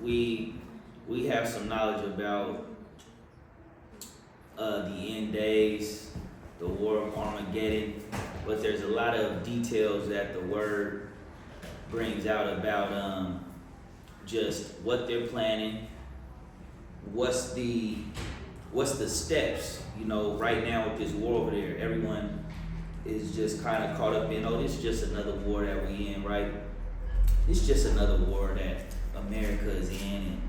we have some knowledge about the end days, the war of Armageddon, but there's a lot of details that the word brings out about just what they're planning, what's the steps. You know, right now with this war over there, everyone is just kind of caught up in, oh, this is just another war that we in, right? It's just another war that America is in, and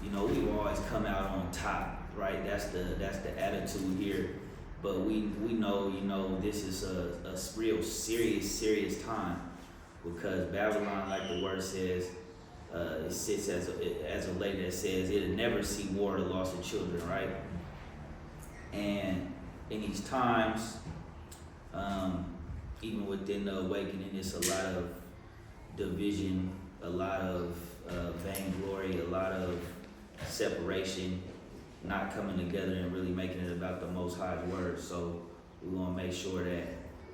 you know, we've always come out on top, right? That's the attitude here. But we know, you know, this is a real serious time, because Babylon, like the word says, it sits as a lady that says it'll never see war or the loss of children, right? And in these times, even within the awakening, it's a lot of division, a lot of vainglory, a lot of separation, not coming together and really making it about the Most High's word. So we want to make sure that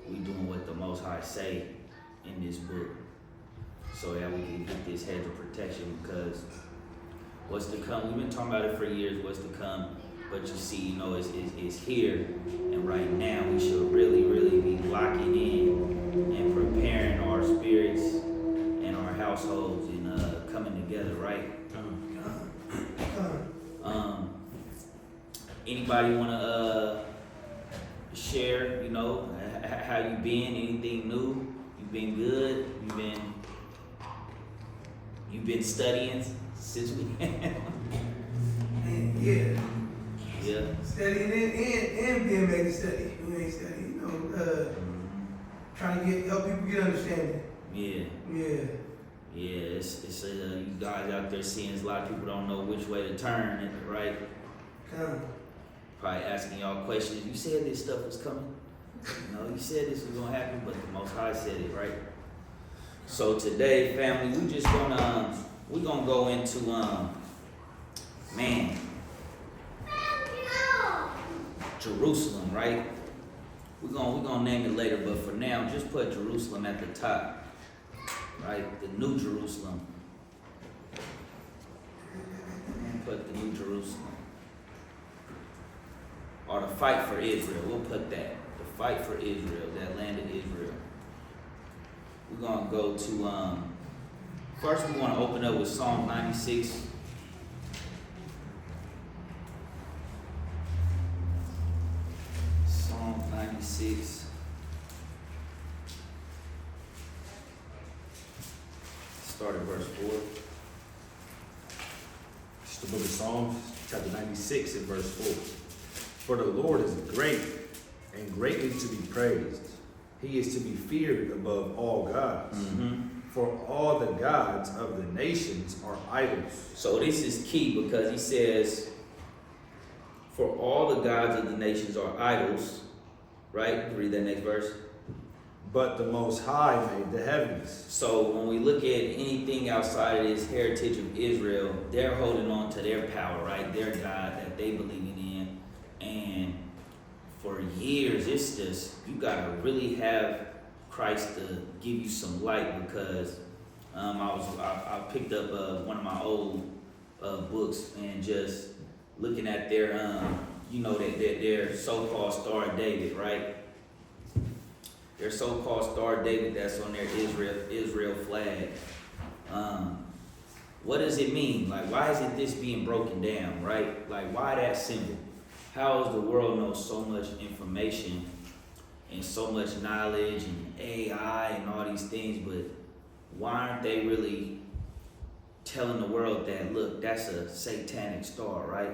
we doing what the Most High say in this book, so that we can get this hedge of protection, because what's to come, we've been talking about it for years, what's to come, but you see, you know, it's here, and right now we should really be locking in and preparing our spirits and our households and coming together, right? Anybody want to share, you know, how you been? Anything new? You been good? You been studying since we Yeah. Yeah. Studying and being made to study. We ain't studying, you know, trying to help people get understanding. Yeah. It's you guys out there seeing a lot of people don't know which way to turn, right? Probably asking y'all questions. You said this stuff was coming. You know, you said this was gonna happen, but the Most High said it, right? So today, family, we're gonna go into Jerusalem, right? We're gonna name it later, but for now, just put Jerusalem at the top, right? The New Jerusalem. Put the New Jerusalem. Or the fight for Israel. We'll put that. The fight for Israel, that land of Israel. We're gonna go to first we want to open up with Psalm 96. Psalm 96. Start at verse 4. It's the book of Psalms, chapter 96 and verse 4. For the Lord is great and greatly to be praised. He is to be feared above all gods. For all the gods of the nations are idols. So this is key, because he says, for all the gods of the nations are idols, right? Read that next verse. But the Most High made the heavens. So when we look at anything outside of this heritage of Israel, they're holding on to their power, right? Their God that they believe in. And for years, it's just, you gotta really have Christ to give you some light, because I picked up one of my old books, and just looking at their you know, their so-called Star of David, right? Their so-called Star of David that's on their Israel flag. What does it mean? Like, why isn't this being broken down, right? Like, why that symbol? How does the world know so much information and so much knowledge and AI and all these things, but why aren't they really telling the world that, look, that's a satanic star, right?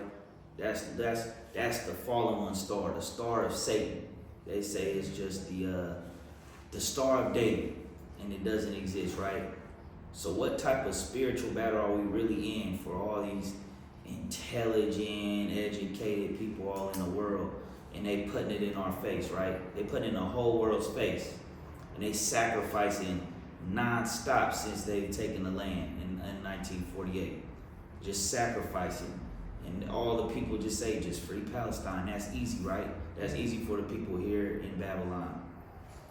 That's the fallen one star, the star of Satan. They say it's just the Star of David, and it doesn't exist, right? So what type of spiritual battle are we really in for all these intelligent, educated people all in the world, and they putting it in our face, right? They putting it in the whole world's face, and they sacrificing non-stop since they've taken the land in 1948, just sacrificing. And all the people just say, just free Palestine. That's easy, right? That's easy for the people here in Babylon,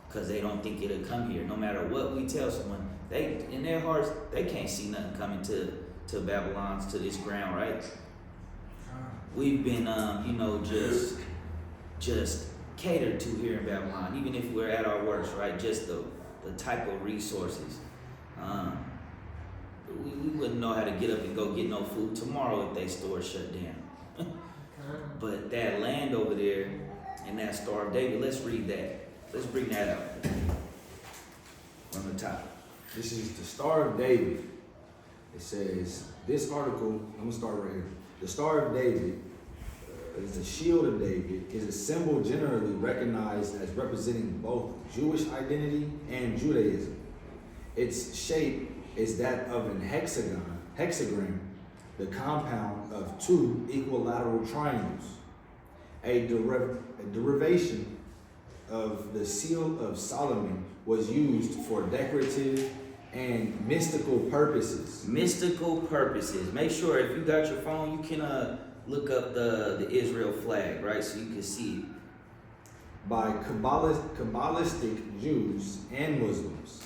because they don't think it'll come here. No matter what we tell someone, they in their hearts, they can't see nothing coming to to Babylon, to this ground, right? We've been, just catered to here in Babylon, even if we're at our worst, right? Just the type of resources. We wouldn't know how to get up and go get no food tomorrow if they store shut down. But that land over there and that Star of David, let's read that. Let's bring that up from the top. This is the Star of David. It says, this article, I'm going to start right here. The Star of David is the shield of David, is a symbol generally recognized as representing both Jewish identity and Judaism. Its shape is that of an hexagram, the compound of two equilateral triangles. A derivation of the seal of Solomon was used for decorative and mystical purposes. Mystical purposes. Make sure if you got your phone, you can look up the Israel flag, right? So you can see it. By Kabbalistic Jews and Muslims.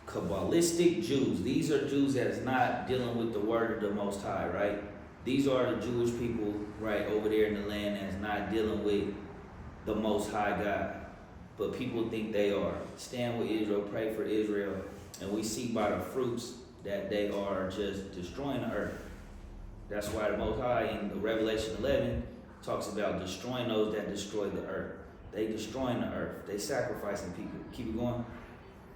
Kabbalistic Jews. These are Jews that's not dealing with the word of the Most High, right? These are the Jewish people, right, over there in the land that's not dealing with the Most High God. But people think they are. Stand with Israel, pray for Israel. And we see by the fruits that they are just destroying the earth. That's why the Most High in Revelation 11 talks about destroying those that destroy the earth. They destroying the earth. They sacrificing people. Keep it going.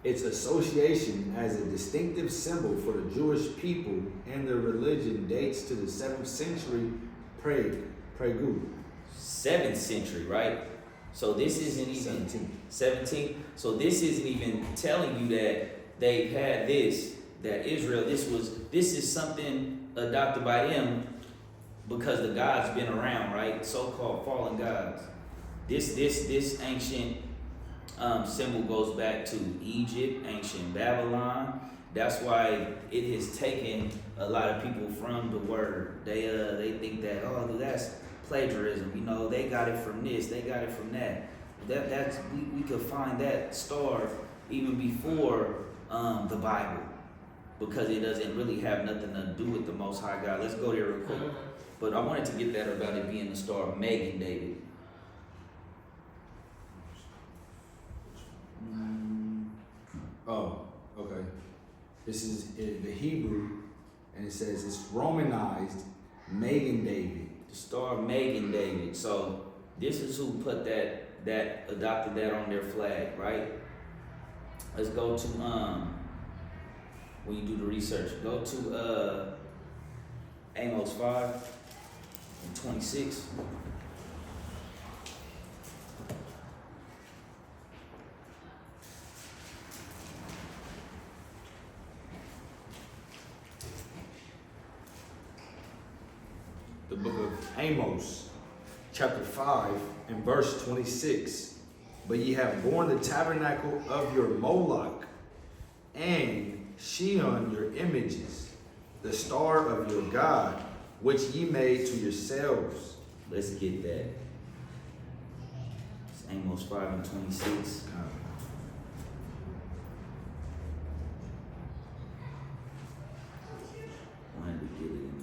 Its association as a distinctive symbol for the Jewish people and their religion dates to the 7th century Prague. 7th century, right? So this isn't even 17. So this isn't even telling you that they've had this, that Israel, this is something adopted by them because the gods been around, right? So-called fallen gods. This ancient symbol goes back to Egypt, ancient Babylon. That's why it has taken a lot of people from the word. They think that, oh, that's plagiarism. You know, they got it from this, they got it from that. We could find that star even before the Bible, because it doesn't really have nothing to do with the Most High God. Let's go there real quick. But I wanted to get that about it being the star of Megan David. Oh, okay. This is in the Hebrew, and it says it's Romanized Megan David. The star of Megan David. So this is who put that adopted that on their flag, right? Let's go to when you do the research, go to Amos 5:26. The book of Amos, chapter 5 and verse 26. But ye have borne the tabernacle of your Moloch, and Sheon your images, the star of your God, which ye made to yourselves. Let's get that. It's Amos 5:26. Wanted to get it in the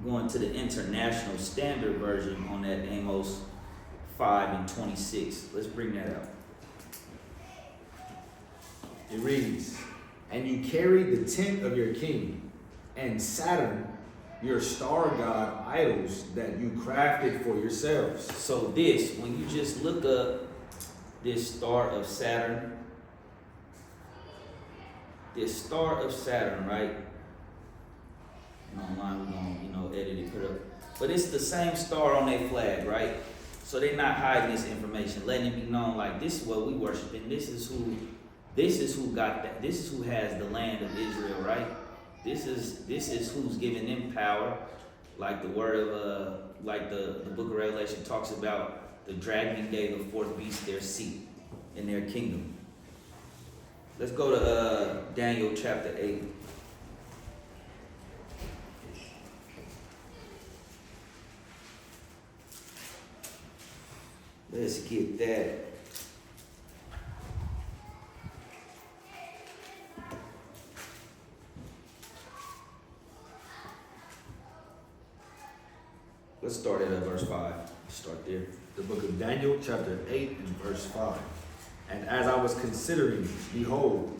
going to the International Standard Version on that Amos 5:26. Let's bring that up. It reads, and you carried the tent of your king, and Saturn, your star god idols that you crafted for yourselves. So this, when you just look up this star of Saturn, right? And online we're gonna, edit it, put it up. But it's the same star on their flag, right? So they're not hiding this information, letting it be known like this is what we worship, and this is who got that. This is who has the land of Israel, right? This is who's giving them power, like the word of like the book of Revelation talks about. The dragon gave the fourth beast their seat in their kingdom. Let's go to Daniel chapter 8. Let's get that. Let's start at verse 5. Start there. The book of Daniel, chapter 8 and verse 5. And as I was considering, behold,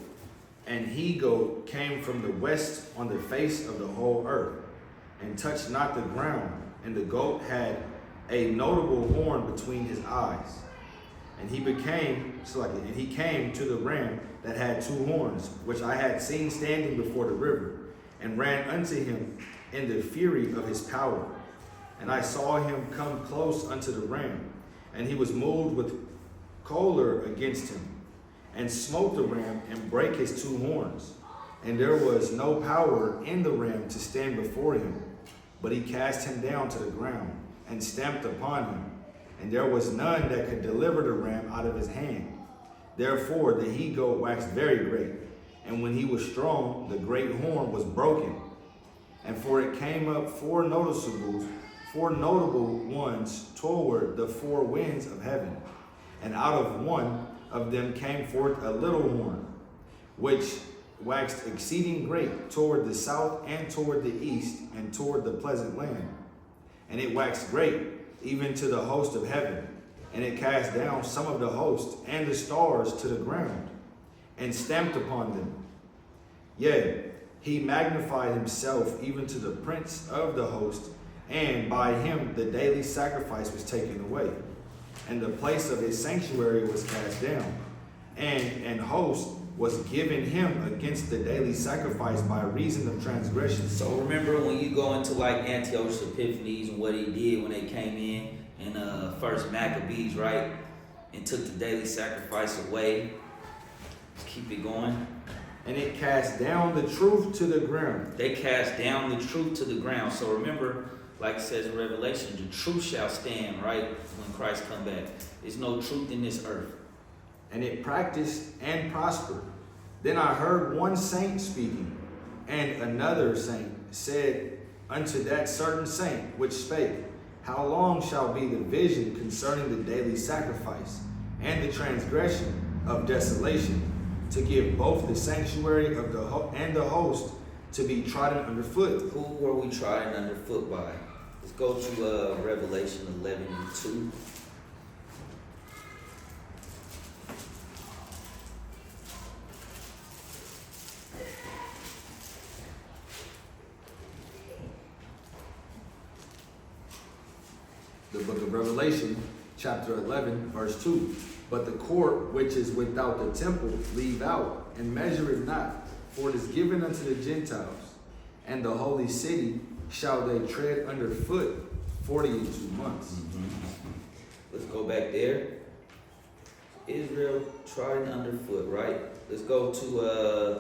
an he-goat came from the west on the face of the whole earth, and touched not the ground, and the goat had a notable horn between his eyes. And he came to the ram that had two horns, which I had seen standing before the river, and ran unto him in the fury of his power. And I saw him come close unto the ram, and he was moved with choler against him, and smote the ram and brake his two horns. And there was no power in the ram to stand before him, but he cast him down to the ground and stamped upon him. And there was none that could deliver the ram out of his hand. Therefore the he-goat waxed very great, and when he was strong, the great horn was broken. And for it came up four notable ones toward the four winds of heaven. And out of one of them came forth a little horn, which waxed exceeding great toward the south and toward the east and toward the pleasant land. And it waxed great even to the host of heaven. And it cast down some of the host and the stars to the ground, and stamped upon them. Yea, he magnified himself even to the prince of the host, and by him the daily sacrifice was taken away, and the place of his sanctuary was cast down, and an host was given him against the daily sacrifice by reason of transgression. So remember when you go into like Antiochus Epiphanes and what he did when they came in first Maccabees, right? And took the daily sacrifice away. Let's keep it going. And it cast down the truth to the ground. They cast down the truth to the ground. So remember, like it says in Revelation, the truth shall stand, right? When Christ come back. There's no truth in this earth. And it practiced and prospered. Then I heard one saint speaking, and another saint said unto that certain saint which spake, how long shall be the vision concerning the daily sacrifice and the transgression of desolation, to give both the sanctuary of and the host to be trodden underfoot? Who were we trodden underfoot by? Let's go to Revelation 11:2. The book of Revelation, chapter 11, verse 2. But the court which is without the temple leave out, and measure it not, for it is given unto the Gentiles, and the holy city shall they tread underfoot 42 months. Let's go back there. Israel trodden underfoot, right? Let's go to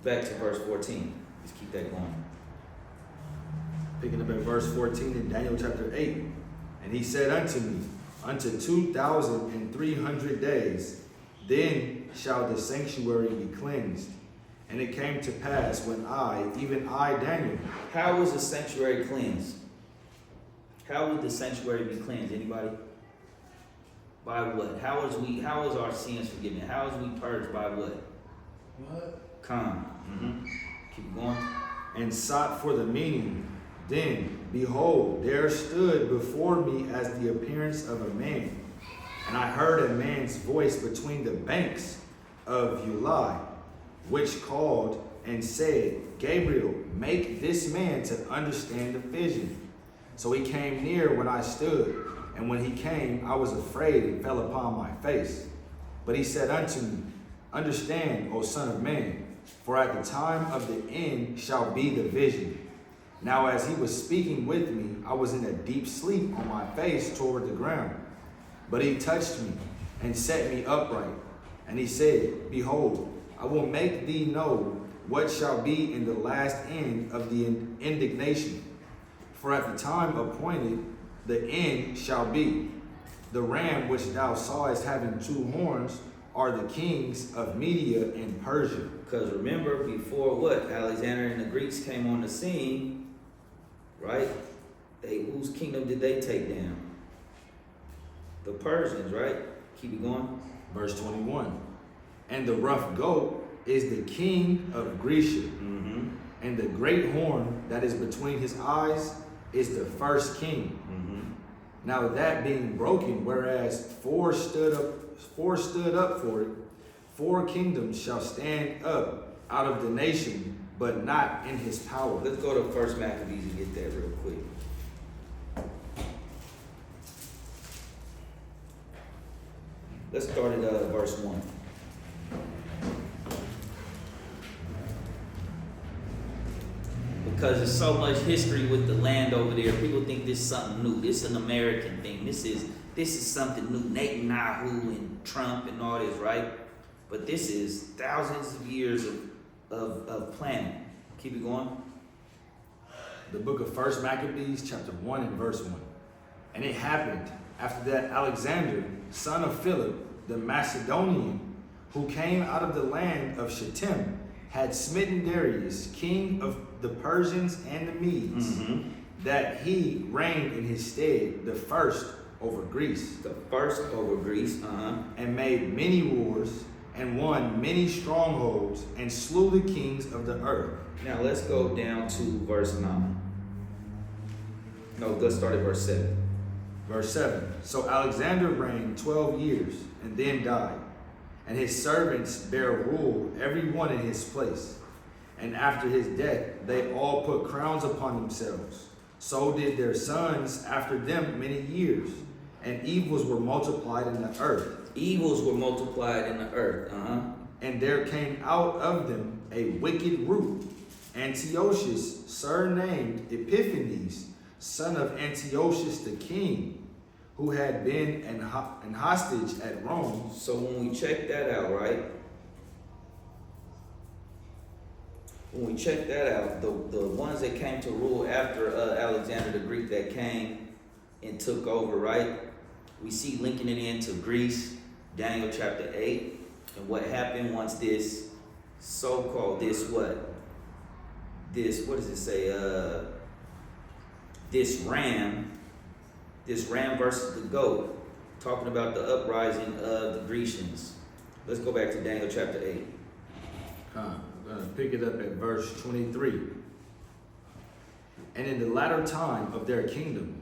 back to verse 14. Let's keep that going. Picking up at verse 14 in Daniel chapter 8. And he said unto me, unto 2,300 days, then shall the sanctuary be cleansed. And it came to pass when even I, Daniel. How was the sanctuary cleansed? How would the sanctuary be cleansed? Anybody? By what? How is our sins forgiven? How is we purged by what? What? Come. Keep going. And sought for the meaning. Then, behold, there stood before me as the appearance of a man. And I heard a man's voice between the banks of Ulai, which called and said, Gabriel, make this man to understand the vision. So he came near when I stood, and when he came, I was afraid and fell upon my face. But he said unto me, understand, O son of man, for at the time of the end shall be the vision. Now as he was speaking with me, I was in a deep sleep on my face toward the ground. But he touched me and set me upright. And he said, behold, I will make thee know what shall be in the last end of the indignation. For at the time appointed, the end shall be. The ram which thou sawest having two horns are the kings of Media and Persia. Because remember, before what? Alexander and the Greeks came on the scene, right? Whose kingdom did they take down? The Persians, right? Keep it going. Verse 21. And the rough goat is the king of Grecia, Mm-hmm. and the great horn that is between his eyes is the first king. Mm-hmm. Now that being broken, whereas four stood up for it, four kingdoms shall stand up out of the nation, but not in his power. Let's go to First Maccabees and get that real quick. Let's start at verse 1. Because there's so much history with the land over there, people think this is something new. This is an American thing. This is something new. Netanyahu and Trump and all this, right? But this is thousands of years of planning. Keep it going. The book of First Maccabees, chapter 1 and verse 1. And it happened after that Alexander, son of Philip, the Macedonian, who came out of the land of Shittim, had smitten Darius, king of the Persians and the Medes, that he reigned in his stead, the first over Greece. The first over Greece, And made many wars, and won many strongholds, and slew the kings of the earth. Now let's go down to verse 9. No, let's start at verse 7. Verse 7. So Alexander reigned 12 years, and then died. And his servants bare rule, every one in his place. And after his death, they all put crowns upon themselves. So did their sons after them many years. And evils were multiplied in the earth. Evils were multiplied in the earth. And there came out of them a wicked root, Antiochus, surnamed Epiphanes, son of Antiochus the king, who had been an hostage at Rome. So when we check that out, right? When we check that out, the ones that came to rule after Alexander the Greek that came and took over, right? We see linking it into Greece, Daniel chapter 8. And what happened once this so-called, what does it say? This ram versus the goat, talking about the uprising of the Grecians. Let's go back to Daniel chapter 8. We're going to pick it up at verse 23. And in the latter time of their kingdom,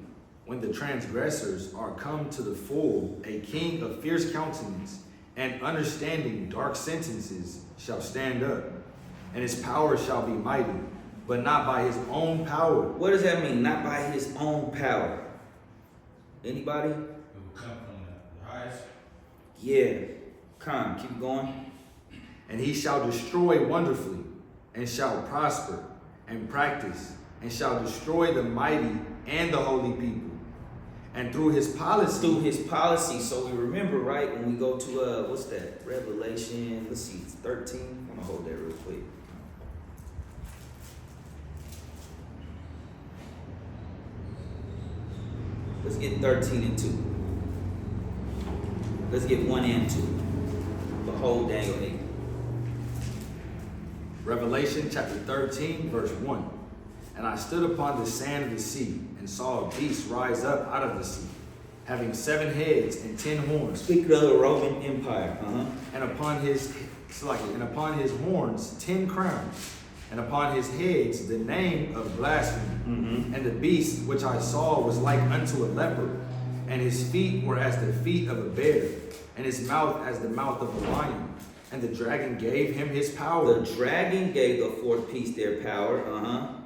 when the transgressors are come to the full, a king of fierce countenance and understanding dark sentences shall stand up, and his power shall be mighty, but not by his own power. What does that mean? Not by his own power. Anybody? It will come from the highest. Yeah. Come, keep going. And he shall destroy wonderfully, and shall prosper, and practice, and shall destroy the mighty and the holy people. And through his policy. So we remember, right, when we go to what's that? Revelation, let's see, 13. I'm gonna hold that real quick. Let's get 13 and 2. Let's get 1 and 2. Behold Daniel 8. Revelation chapter 13, verse 1. And I stood upon the sand of the sea, and saw a beast rise up out of the sea, having 7 heads and 10 horns. Speaking of the Roman Empire, And upon his horns 10 crowns, and upon his heads the name of blasphemy. And the beast which I saw was like unto a leopard, and his feet were as the feet of a bear, and his mouth as the mouth of a lion. And the dragon gave him his power. The dragon gave the fourth beast their power,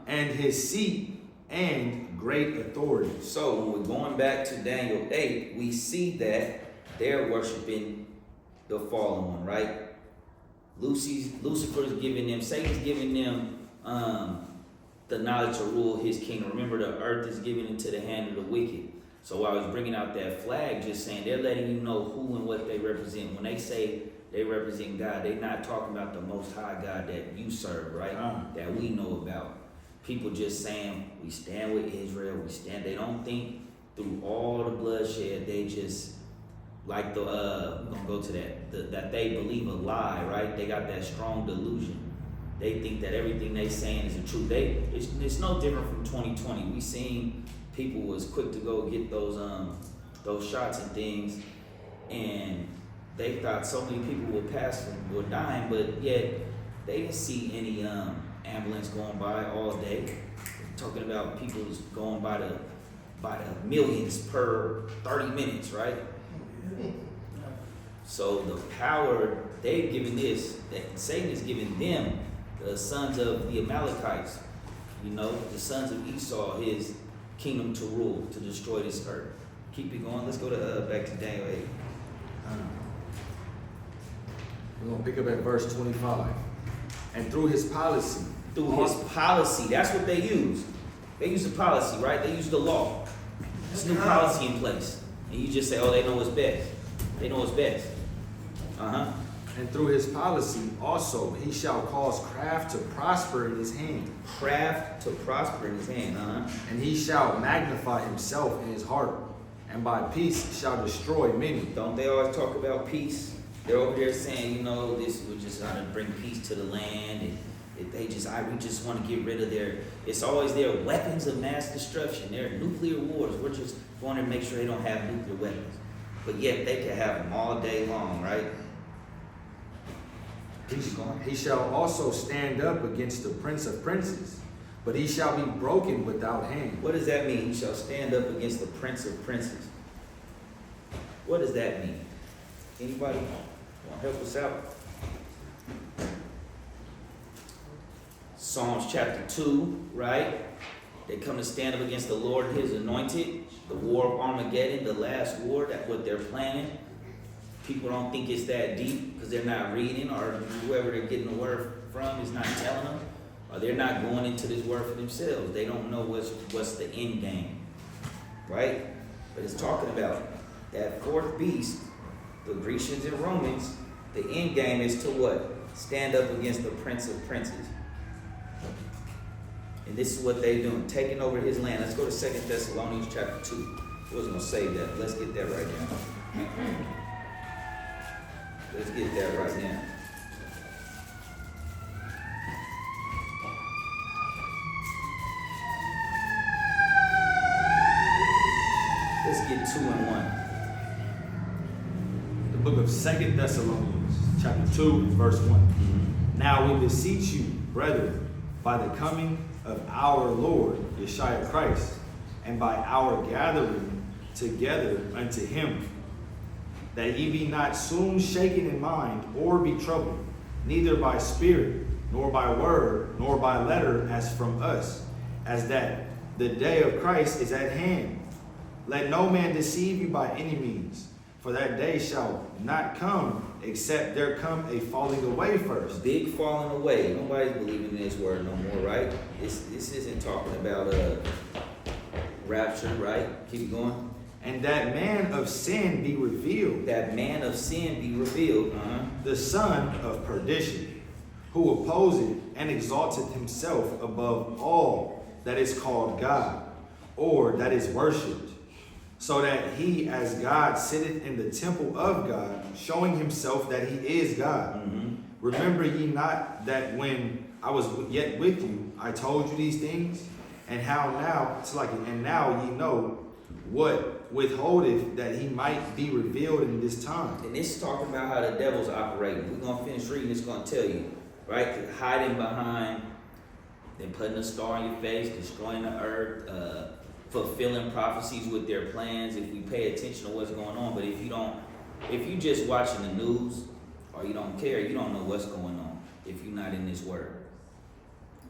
and his seat and great authority. So when we're going back to Daniel 8, we see that they're worshiping the fallen one, right? Lucifer's giving them, Satan's giving them the knowledge to rule his kingdom. Remember, the earth is given into the hand of the wicked. So I was bringing out that flag, just saying they're letting you know who and what they represent. When they say they represent God, they're not talking about the Most High God that you serve, right? That we know about. People just saying, we stand with Israel, they don't think through all the bloodshed, they just, like we're gonna go to that they believe a lie, right? They got that strong delusion. They think that everything they saying is the truth. It's no different from 2020. We seen people was quick to go get those those shots and things, and they thought so many people were dying, but yet they didn't see any ambulance going by all day. Talking about people going by the millions per 30 minutes, right? So the power they've given this, that Satan is giving them, the sons of the Amalekites, the sons of Esau, his kingdom to rule, to destroy this earth. Keep it going. Let's go to back to Daniel 8. We're going to pick up at verse 25. And through his policy. That's what they use. They use the policy, right? They use the law. There's new policy in place. And you just say, oh, they know what's best. They know what's best. And through his policy also he shall cause craft to prosper in his hand. Craft to prosper in his hand, And he shall magnify himself in his heart, and by peace shall destroy many. Don't they always talk about peace? They're over there saying, this would just trying to bring peace to the land, and we just want to get rid of it's always their weapons of mass destruction, their nuclear wars. We're just going to make sure they don't have nuclear weapons. But yet they can have them all day long, right? He shall also stand up against the prince of princes, but he shall be broken without hand. What does that mean? He shall stand up against the prince of princes. What does that mean? Anybody want to help us out? Psalms chapter 2, right? They come to stand up against the Lord and his anointed. The war of Armageddon, the last war, that's what they're planning. People don't think it's that deep because they're not reading, or whoever they're getting the word from is not telling them, or they're not going into this word for themselves. They don't know what's the end game, right? But it's talking about that fourth beast, the Grecians and Romans. The end game is to what? Stand up against the prince of princes. And this is what they're doing, taking over his land. Let's go to 2 Thessalonians chapter 2. I was going to save that. Let's get that right now. Let's get that right now. Let's get 2 and 1. The book of 2 Thessalonians, chapter 2, verse 1. Now we beseech you, brethren, by the coming of our Lord Yeshua Christ, and by our gathering together unto him, that ye be not soon shaken in mind, or be troubled, neither by spirit, nor by word, nor by letter, as from us, as that the day of Christ is at hand. Let no man deceive you by any means, for that day shall not come, except there come a falling away first. Big falling away. Nobody's believing in this word no more, right? This isn't talking about rapture, right? Keep going. And that man of sin be revealed. That man of sin be revealed. The son of perdition, who opposeth and exalteth himself above all that is called God, or that is worshipped, so that he as God sitteth in the temple of God, showing himself that he is God. Remember ye not that when I was yet with you, I told you these things? And how now, and now ye know what withholdeth that he might be revealed in this time. And this is talking about how the devil's operating. We're going to finish reading. It's going to tell you, right? Hiding behind, then putting a star in your face, destroying the earth, fulfilling prophecies with their plans if we pay attention to what's going on. But if you just watching the news or you don't care, you don't know what's going on if you're not in this word.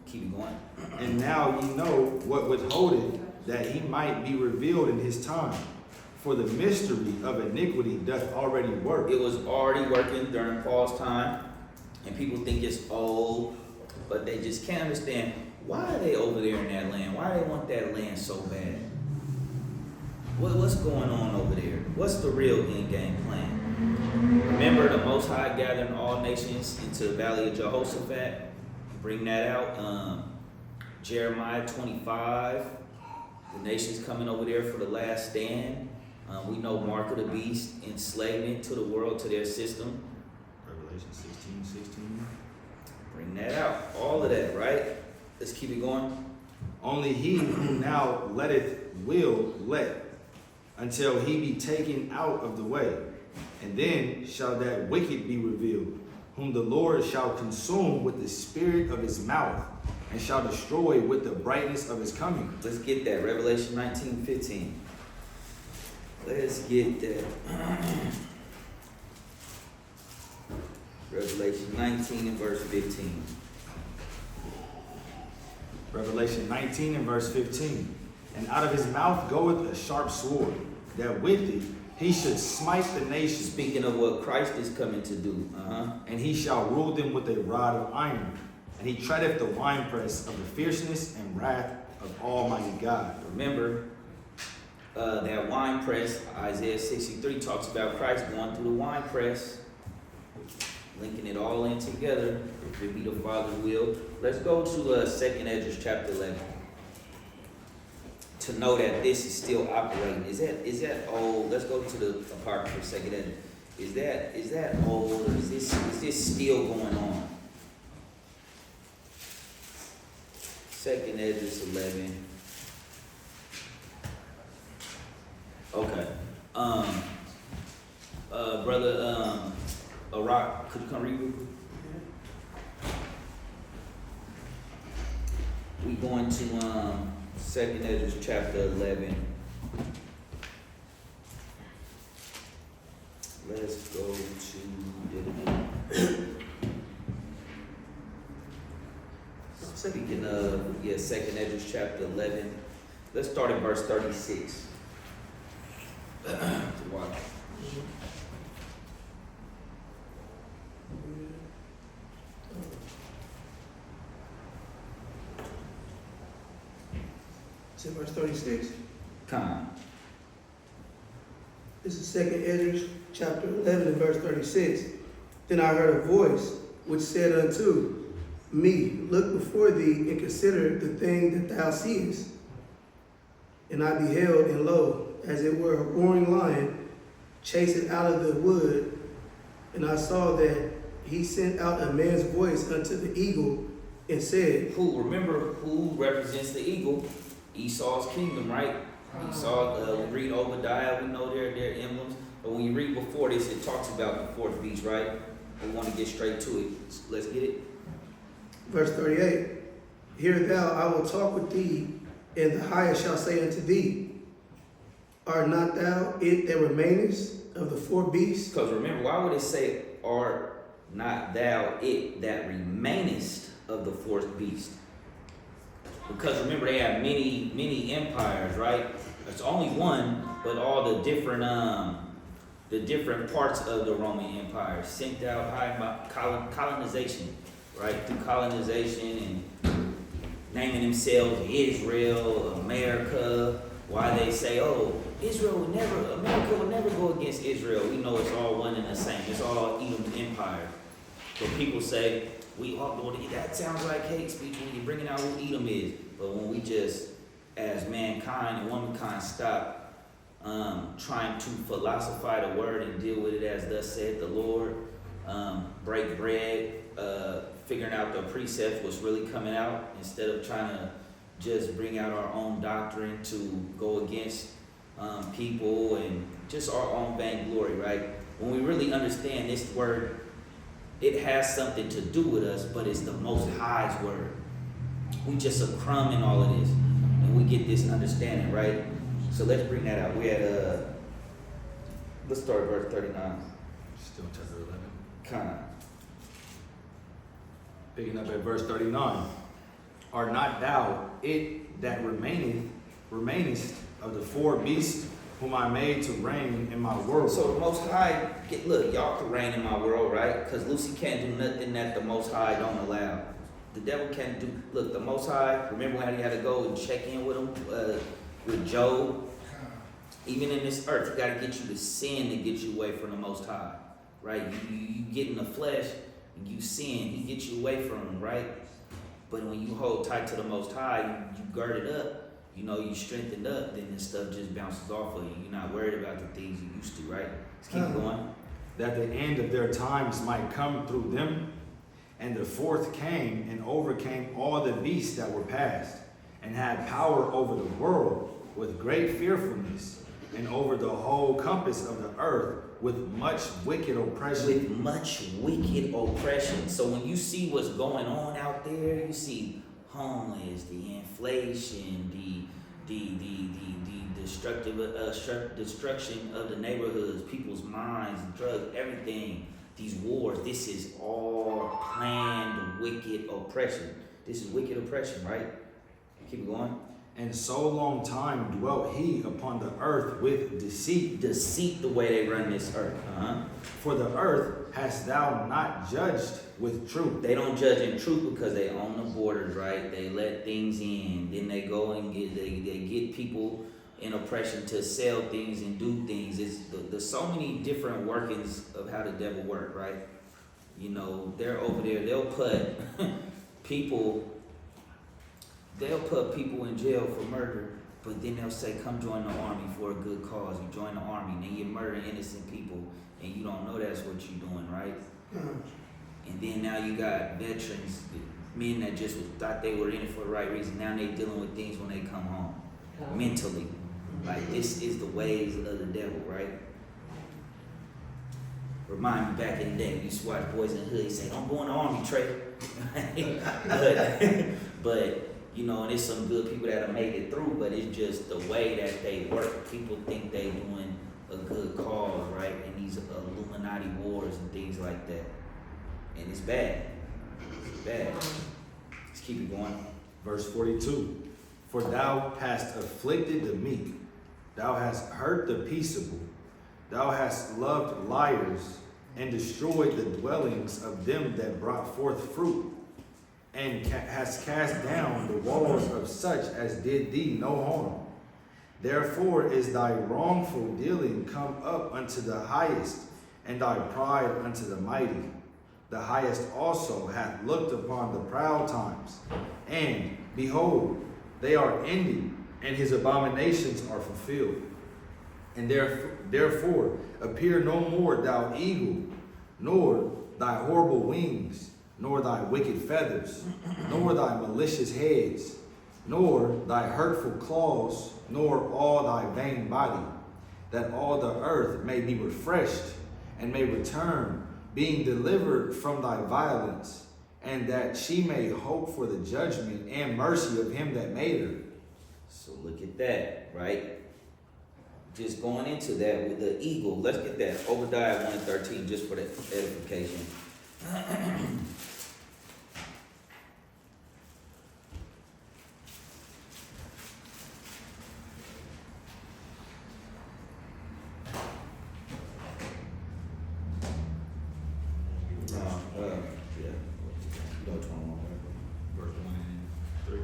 Keep it going. And now ye know what withholdeth that he might be revealed in his time. For the mystery of iniquity doth already work. It was already working during Paul's time, and people think it's old, but they just can't understand why are they over there in that land? Why do they want that land so bad? What's going on over there? What's the real end game plan? Remember the Most High gathering all nations into the valley of Jehoshaphat? Bring that out. Jeremiah 25. The nations coming over there for the last stand. We know mark of the beast, enslavement to the world, to their system. Revelation 16:16. Bring that out. All of that, right? Let's keep it going. Only he who now letteth will let until he be taken out of the way. And then shall that wicked be revealed, whom the Lord shall consume with the spirit of his mouth, and shall destroy with the brightness of his coming. Let's get that. Revelation 19:15. Let's get that. Revelation 19 and verse 15. Revelation 19 and verse 15. And out of his mouth goeth a sharp sword, that with it he should smite the nations. Speaking of what Christ is coming to do. And he shall rule them with a rod of iron. And he treadeth the winepress of the fierceness and wrath of Almighty God. Remember, that wine press, Isaiah 63 talks about Christ going through the wine press, linking it all in together, if it be the Father's will. Let's go to 2nd Ezra chapter 11 to know that this is still operating. Is that old? Let's go to the Apocrypha for 2nd Ezra. Is that old, or is this still going on? 2nd Ezra 11. Okay. Brother Arak, could you come read real quick? We going to 2nd Ezra chapter 11. Let's go to speaking of 2nd Ezra chapter 11. Let's start at verse 36. To watch. It's in verse 36. Come. This is 2nd Ezra chapter 11 and verse 36. Then I heard a voice which said unto me, look before thee and consider the thing that thou seest. And I beheld, and lo, as it were a roaring lion, chasing out of the wood. And I saw that he sent out a man's voice unto the eagle and said, Remember who represents the eagle? Esau's kingdom, right? Esau, we read Obadiah, we know their emblems. But when you read before this, it talks about the fourth beast, right? We want to get straight to it. Let's get it. Verse 38. Hear thou, I will talk with thee, and the highest shall say unto thee, art not thou it that remainest of the four beasts? Because remember, why would it say, art not thou it that remainest of the fourth beast? Because remember, they have many empires, right? It's only one, but all the different parts of the Roman Empire sent out high by colonization, right? Through colonization and naming themselves Israel, America. Why they say, oh, America would never go against Israel. We know it's all one and the same. It's all Edom's empire. But people say, that sounds like hate speech when you're bringing out who Edom is. But when we just, as mankind and womankind, stop trying to philosophize the word and deal with it as thus said the Lord, break bread, figuring out the precepts, what's really coming out, instead of trying to just bring out our own doctrine to go against people and just our own vainglory, right? When we really understand this word, it has something to do with us, but it's the Most High's word. We just a crumb in all of this, and we get this understanding, right? So let's bring that out. We had let's start at verse 39. Still chapter 11. Kind. Picking up at verse 39. Art not thou it that remainest of the four beasts whom I made to reign in my world? So the Most High, look, y'all can reign in my world, right? Because Lucy can't do nothing that the Most High don't allow. The devil can't do, look, the Most High, remember when he had to go and check in with him, with Job? Even in this earth, he got to get you to sin to get you away from the Most High, right? You get in the flesh, and you sin, he gets you away from him, right? But when you hold tight to the Most High, you gird it up, you strengthened up, then this stuff just bounces off of you. You're not worried about the things you used to, right? Let's keep going. That the end of their times might come through them. And the fourth came and overcame all the beasts that were past, and had power over the world with great fearfulness. and over the whole compass of the earth with much wicked oppression. With much wicked oppression. So when you see what's going on out there, you see homeless, the inflation, the destruction of the neighborhoods, people's minds, drugs, everything. These wars, this is all planned wicked oppression. This is wicked oppression, right? Keep it going. And so long time dwelt he upon the earth with deceit. Deceit, the way they run this earth. For the earth hast thou not judged with truth. They don't judge in truth because they own the borders, right? They let things in. Then they go and they get people in oppression to sell things and do things. There's so many different workings of how the devil work, right? You know, they're over there. They'll put people in jail for murder, but then they'll say, come join the army for a good cause. You join the army, then you're murdering innocent people, and you don't know that's what you're doing, right? And then now you got veterans, men that just thought they were in it for the right reason. Now they dealing with things when they come home, mentally. Like, this is the ways of the devil, right? Remind me back in the day, we used to watch Boys in the Hood. He say, don't go in the army, Trey. but you know, and there's some good people that have made it through, but it's just the way that they work. People think they doing a good cause, right? And these Illuminati wars and things like that. And it's bad. It's bad. Let's keep it going. Verse 42. For thou hast afflicted the meek, thou hast hurt the peaceable, thou hast loved liars, and destroyed the dwellings of them that brought forth fruit, and hast cast down the walls of such as did thee no harm. Therefore is thy wrongful dealing come up unto the highest, and thy pride unto the mighty. The highest also hath looked upon the proud times, and behold, they are ended, and his abominations are fulfilled. And therefore appear no more thou eagle, nor thy horrible wings, nor thy wicked feathers, nor thy malicious heads, nor thy hurtful claws, nor all thy vain body, that all the earth may be refreshed, and may return, being delivered from thy violence, and that she may hope for the judgment and mercy of him that made her. So look at that, right? Just going into that with the eagle. Let's get that. Obadiah 1:13, just for the edification. Yeah. You know 21, Verse 1 and 3.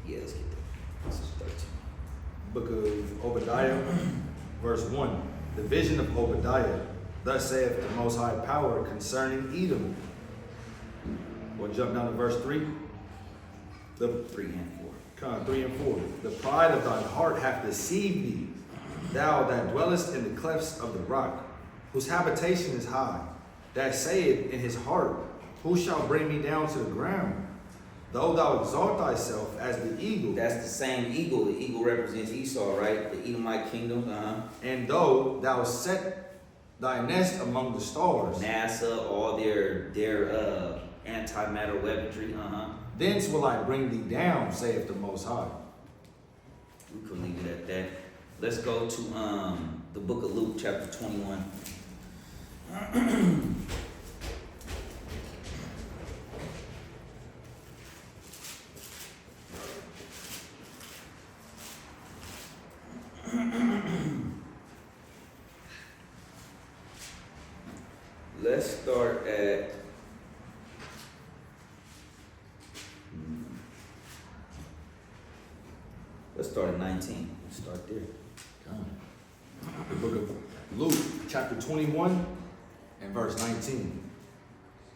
yeah, let's get that. This is 13. Book of Obadiah, verse 1. The vision of Obadiah. Thus saith the Most High Power concerning Edom. We'll jump down to verse 3. The 3 and 4. 3 and 4. The pride of thine heart hath deceived thee, thou that dwellest in the clefts of the rock, whose habitation is high, that saith in his heart, who shall bring me down to the ground? Though thou exalt thyself as the eagle. That's the same eagle. The eagle represents Esau, right? The Edomite kingdom. And though thou set thy nest among the stars. NASA, all their antimatter weaponry. Thence will I bring thee down, saith the Most High. We could leave it at that. Let's go to the book of Luke, chapter 21. Let's start at let's start at 19. Let's start there. The book of Luke, chapter 21 and verse 19.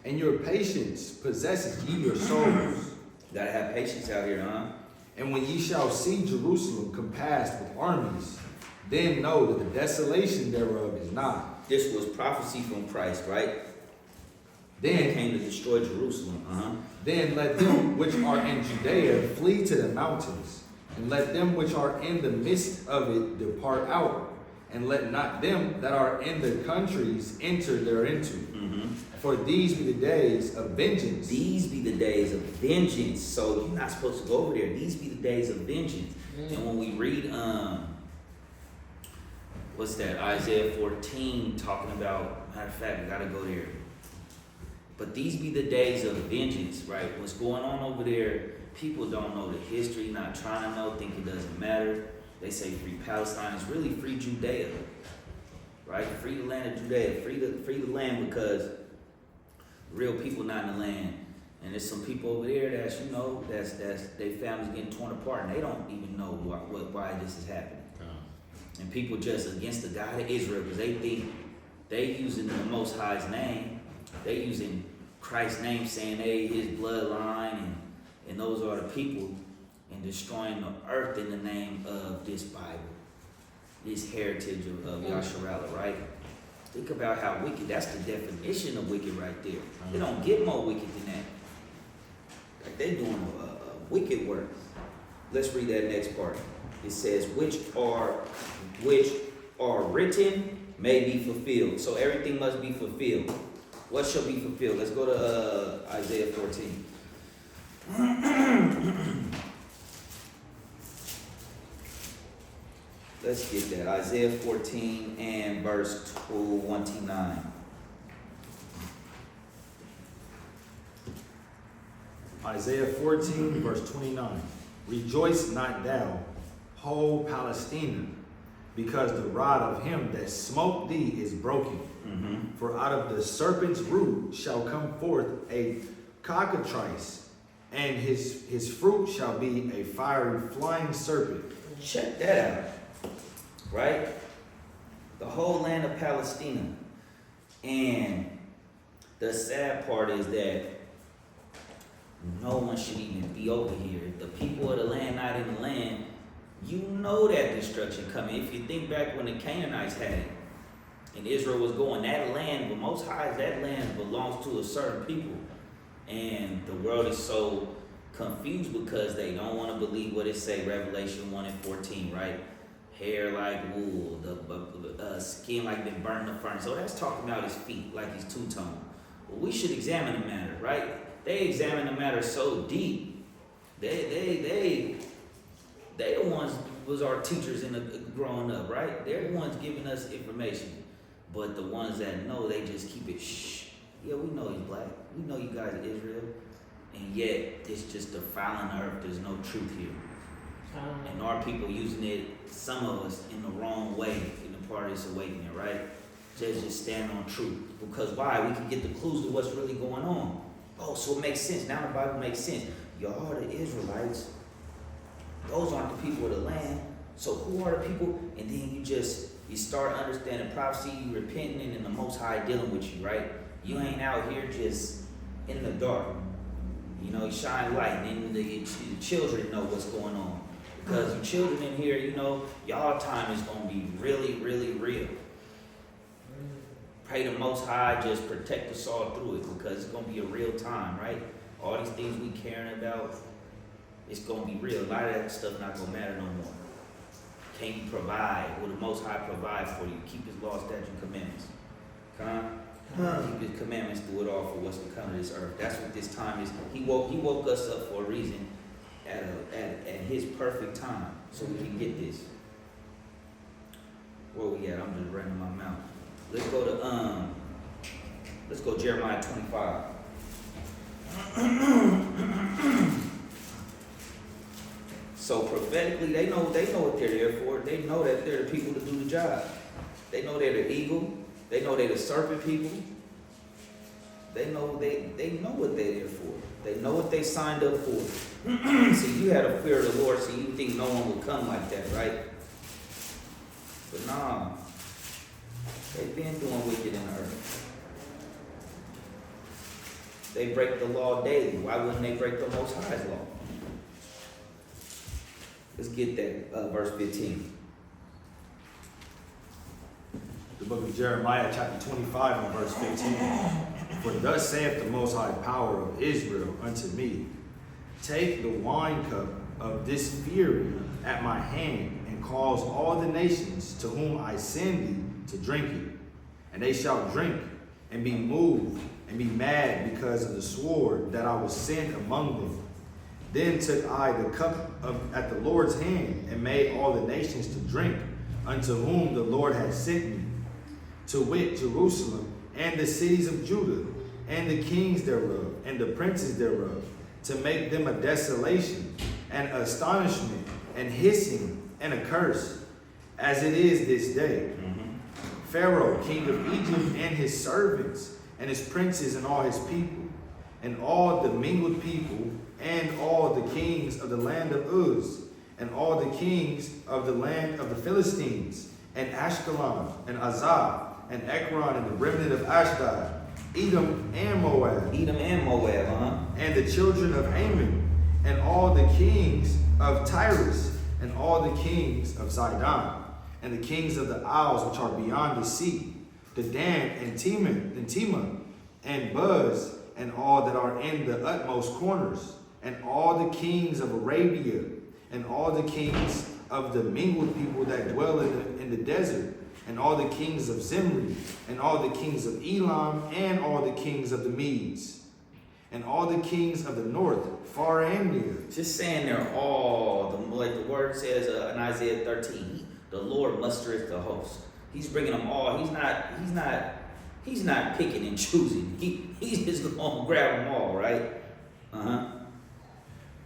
And your patience possesses ye your souls. Gotta have patience out here, huh? And when ye shall see Jerusalem compassed with armies, then know that the desolation thereof is nigh. This was prophecy from Christ, right? He Then, came to destroy Jerusalem. then let them which are in Judea flee to the mountains, and let them which are in the midst of it depart out. and let not them that are in the countries enter thereinto. For these be the days of vengeance. These be the days of vengeance. So you're not supposed to go over there. These be the days of vengeance. And when we read, what's that? Isaiah 14 talking about, matter of fact, we gotta go there. But these be the days of vengeance, right? What's going on over there, people don't know the history, not trying to know, think it doesn't matter. They say free Palestine. It's really free Judea, right? Free the land of Judea. Free the land because real people not in the land. And there's some people over there that's, that's their families getting torn apart and they don't even know why this is happening. And people just against the God of Israel because they think they using the Most High's name. They using Christ's name saying, hey, his bloodline and those are the people and destroying the earth in the name of this Bible, this heritage of Yasharallah, right? Think about how wicked, that's the definition of wicked right there. They don't get more wicked than that. Like they're doing a wicked work. Let's read that next part. It says, which are written may be fulfilled. So everything must be fulfilled. What shall be fulfilled? Let's go to Isaiah 14. Let's get that. Isaiah 14 and verse 29. Isaiah 14, verse 29. Rejoice not thou, whole Palestina, because the rod of him that smote thee is broken. For out of the serpent's root shall come forth a cockatrice, and his fruit shall be a fiery flying serpent. Check that out. Right? The whole land of Palestina. And the sad part is that no one should even be over here. If the people of the land not in the land, you know that destruction coming. If you think back when the Canaanites had it, and Israel was going, that land, but Most High, that land belongs to a certain people. And the world is so confused because they don't want to believe what it say, Revelation 1 and 14, right? Hair like wool, the skin like been burned in the furnace. So that's talking about his feet, like he's two-toned. Well, we should examine the matter, right? They examine the matter so deep. They the ones was our teachers in the growing up, right? They're the ones giving us information. But the ones that know, they just keep it shh. Yeah, we know he's black. We know you guys are Israel. And yet, it's just defiling the earth. There's no truth here. And our people using it, some of us, in the wrong way in the part of this awakening, right? Just stand on truth. Because why? We can get the clues to what's really going on. Oh, so it makes sense. Now the Bible makes sense. Y'all are the Israelites. Those aren't the people of the land. So who are the people? And then you start understanding prophecy, you repenting, and the Most High dealing with you, right? You ain't out here just in the dark. You shine light, and then the children know what's going on. Because you children in here, y'all time is going to be really, really real. Pray the Most High just protect us all through it because it's going to be a real time, right? All these things we caring about, it's going to be real. A lot of that stuff not going to matter no more. Can you provide? Will the Most High provide for you? Keep his law, statutes, and commandments. Keep his commandments through it all for what's to come to this earth. That's what this time is. He woke us up for a reason at his perfect time so we can get this. Where we at? I'm just running my mouth. Let's go Jeremiah 25. So prophetically, they know what they're there for. They know that they're the people to do the job. They know they're the eagle. They know they're the serpent people. They know what they're there for. They know what they signed up for. See, you had a fear of the Lord, so you think no one will come like that, right? But nah, they've been doing wicked in the earth. They break the law daily. Why wouldn't they break the Most High's law? Let's get that, verse 15. The book of Jeremiah, chapter 25, and verse 15. For thus saith the Most High Power of Israel unto me, take the wine cup of this fury at my hand, and and cause all the nations to whom I send thee to drink it. And they shall drink and be moved and be mad because of the sword that I will send among them. Then took I the cup at the Lord's hand and made all the nations to drink unto whom the Lord had sent me, to wit, Jerusalem and the cities of Judah, and the kings thereof, and the princes thereof, to make them a desolation, and astonishment, and hissing, and a curse, as it is this day. Pharaoh, king of Egypt, and his servants, and his princes, and all his people, and all the mingled people, and all the kings of the land of Uz, and all the kings of the land of the Philistines, and Ashkelon, and Azah, and Ekron, and the remnant of Ashdod, Edom and Moab, and the children of Ammon, and all the kings of Tyrus, and all the kings of Zidon, and the kings of the isles which are beyond the sea, the Dan and Tema, and Buz, and all that are in the utmost corners, and all the kings of Arabia, and all the kings of the mingled people that dwell in the desert, and all the kings of Zimri, and all the kings of Elam, and all the kings of the Medes, and all the kings of the north, far and near. Just saying they're all, like the word says in Isaiah 13, the Lord mustereth the host. He's bringing them all. He's not picking and choosing. He's just going to grab them all, right?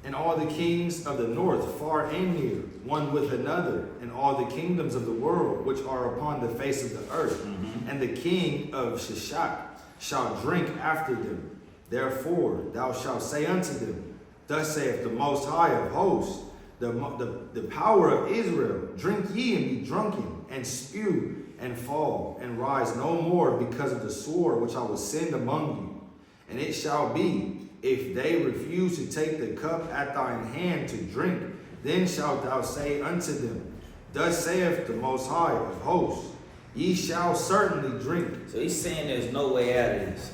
And all the kings of the north, far and near, one with another, and all the kingdoms of the world, which are upon the face of the earth. And the king of Shishak shall drink after them. Therefore thou shalt say unto them, thus saith the Most High of hosts, the power of Israel, drink ye and be drunken, and spew and fall, and rise no more because of the sword which I will send among you. And it shall be, if they refuse to take the cup at thine hand to drink, then shalt thou say unto them, thus saith the Most High of hosts, ye shall certainly drink. So he's saying there's no way out of this.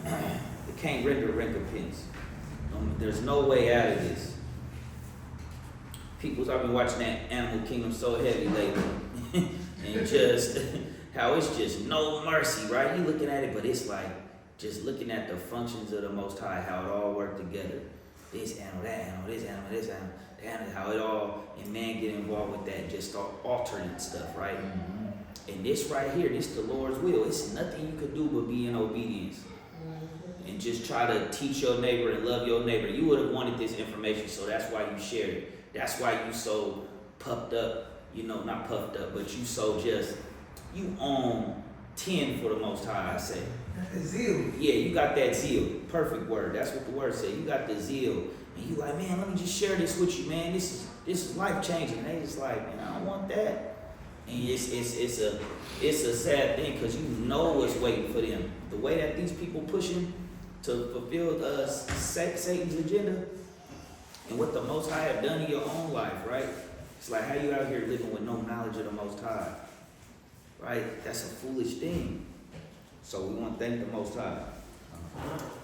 They can't render recompense. There's no way out of this. I've been watching that Animal Kingdom so heavy lately. And just how it's just no mercy, right? You looking at it, but it's like just looking at the functions of the Most High, how it all worked together. This animal, that animal, this animal, this animal, that animal, how it all, and man get involved with that and just start altering stuff, right? And this right here, this the Lord's will. It's nothing you could do but be in obedience. And just try to teach your neighbor and love your neighbor. You would have wanted this information, so that's why you shared it. That's why you so puffed up, not puffed up, but you so just, you own 10 for the Most High, I say. Zeal. Yeah, you got that zeal. Perfect word. That's what the word said. You got the zeal. And you like, man, let me just share this with you, man. This is life changing. And they just like, man, I don't want that. And it's a sad thing because you know what's waiting for them. The way that these people pushing to fulfill Satan's agenda and what the Most High have done in your own life, right? It's like how you out here living with no knowledge of the Most High, right? That's a foolish thing. So we want to thank the Most High.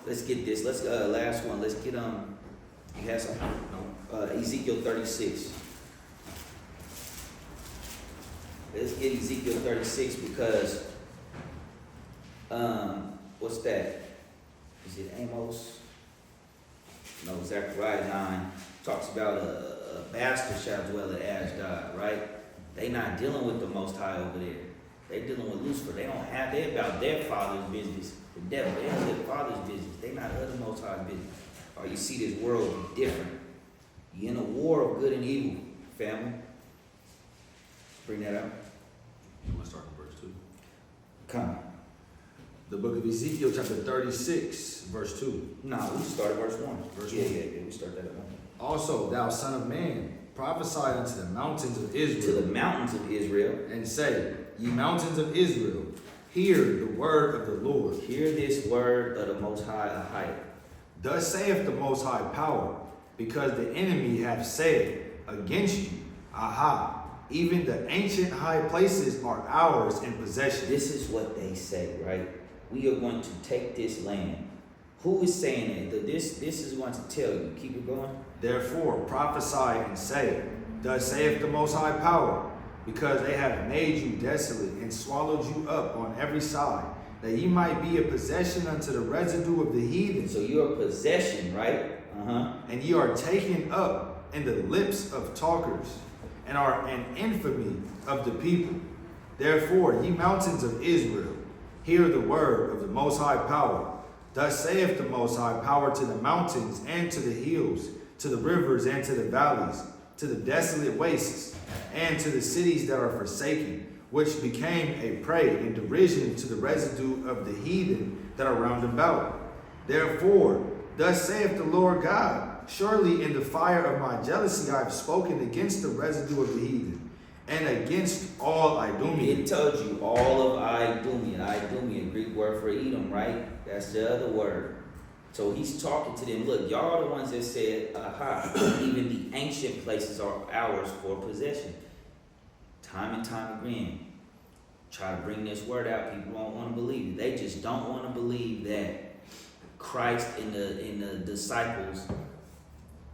Let's get this. Let's last one. Let's get You have something? No. Ezekiel 36. Let's get Ezekiel 36 because what's that? Is it Amos? No, Zechariah 9 talks about a bastard shall dwell at Ashdod, right? They not dealing with the Most High over there. They dealing with Lucifer. They about their father's business. The devil, they have their father's business. They not of the Most High business. Or you see this world be different. You're in a war of good and evil, family. Bring that up. You want to start in verse 2? Come. The book of Ezekiel, chapter 36, verse 2. No, we start at verse 1. Verse yeah, 1. yeah, we start that at 1. Also, thou son of man, prophesy unto the mountains of Israel. To the mountains of Israel. And say, ye mountains of Israel, hear the word of the Lord. Hear this word of the Most High. Thus saith the Most High power, because the enemy hath said against you, aha, even the ancient high places are ours in possession. This is what they say, right? We are going to take this land. Who is saying it? This is going to tell you. Keep it going. Therefore prophesy and say, Thus saith the Most High Power, because they have made you desolate and swallowed you up on every side, that ye might be a possession unto the residue of the heathen. So you're a possession, right? And ye are taken up in the lips of talkers, and are an infamy of the people. Therefore, ye mountains of Israel, hear the word of the Most High Power. Thus saith the Most High Power to the mountains and to the hills, to the rivers and to the valleys, to the desolate wastes, and to the cities that are forsaken, which became a prey and derision to the residue of the heathen that are round about. Therefore, thus saith the Lord God, surely in the fire of my jealousy I have spoken against the residue of the heathen, and against all Idumea. It told you all of Idumea. Idumea, Greek word for Edom, right? That's the other word. So he's talking to them. Look, y'all are the ones that said, aha, even the ancient places are ours for possession. Time and time again, try to bring this word out. People don't want to believe it. They just don't want to believe that Christ and the disciples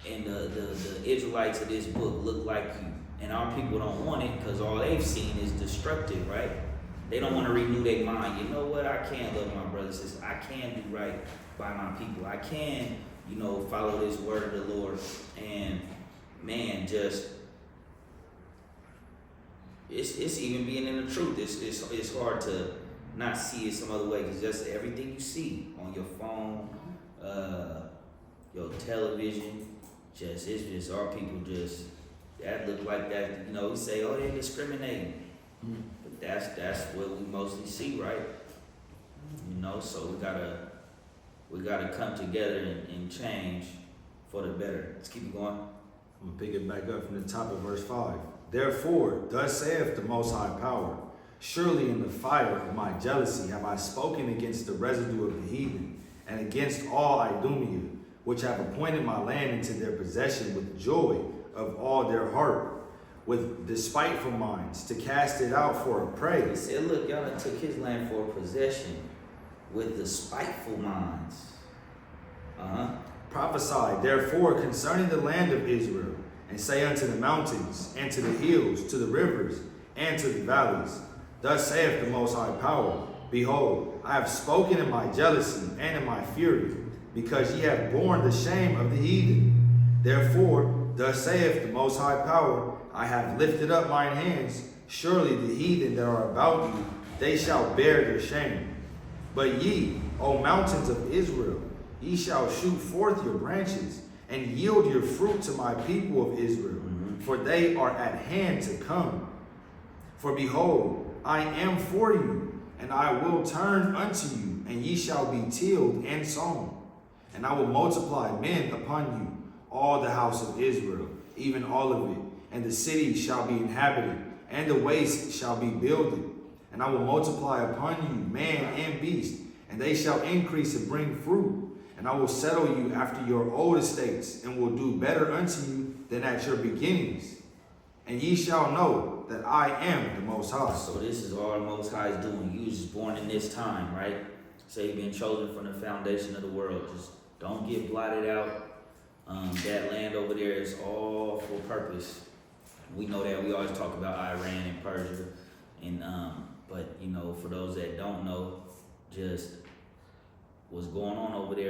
and the Israelites of this book look like you. And our people don't want it because all they've seen is destructive, right? They don't want to renew their mind. You know what? I can love my brothers and sisters. I can do right by my people. I can, follow this word of the Lord. And man, just it's even being in the truth. It's hard to not see it some other way because just everything you see on your phone, your television, it's just our people just that look like that. We say, oh, they're discriminating, but that's what we mostly see, right? So we gotta come together and change for the better. Let's keep it going. I'm gonna pick it back up from the top of verse 5. Therefore, thus saith the Most High Power, surely in the fire of my jealousy have I spoken against the residue of the heathen, and against all Idumea, which have appointed my land into their possession with joy of all their heart, with despiteful minds, to cast it out for a prey. He said, look, y'all done took his land for a possession with despiteful minds. Prophesy therefore concerning the land of Israel, and say unto the mountains, and to the hills, to the rivers, and to the valleys, thus saith the Most High Power, behold, I have spoken in my jealousy and in my fury, because ye have borne the shame of the heathen. Therefore, thus saith the Most High Power, I have lifted up mine hands, surely the heathen that are about you, they shall bear their shame. But ye, O mountains of Israel, ye shall shoot forth your branches, and yield your fruit to my people of Israel, for they are at hand to come. For behold, I am for you, and I will turn unto you, and ye shall be tilled and sown. And I will multiply men upon you, all the house of Israel, even all of it. And the cities shall be inhabited, and the waste shall be builded. And I will multiply upon you man and beast, and they shall increase and bring fruit. And I will settle you after your old estates, and will do better unto you than at your beginnings. And ye shall know that I am the Most High. So this is all the Most High is doing. You was just born in this time, right? So you've been chosen from the foundation of the world. Just don't get blotted out. That land over there is all for purpose. We know that. We always talk about Iran and Persia. And but for those that don't know, just what's going on over there.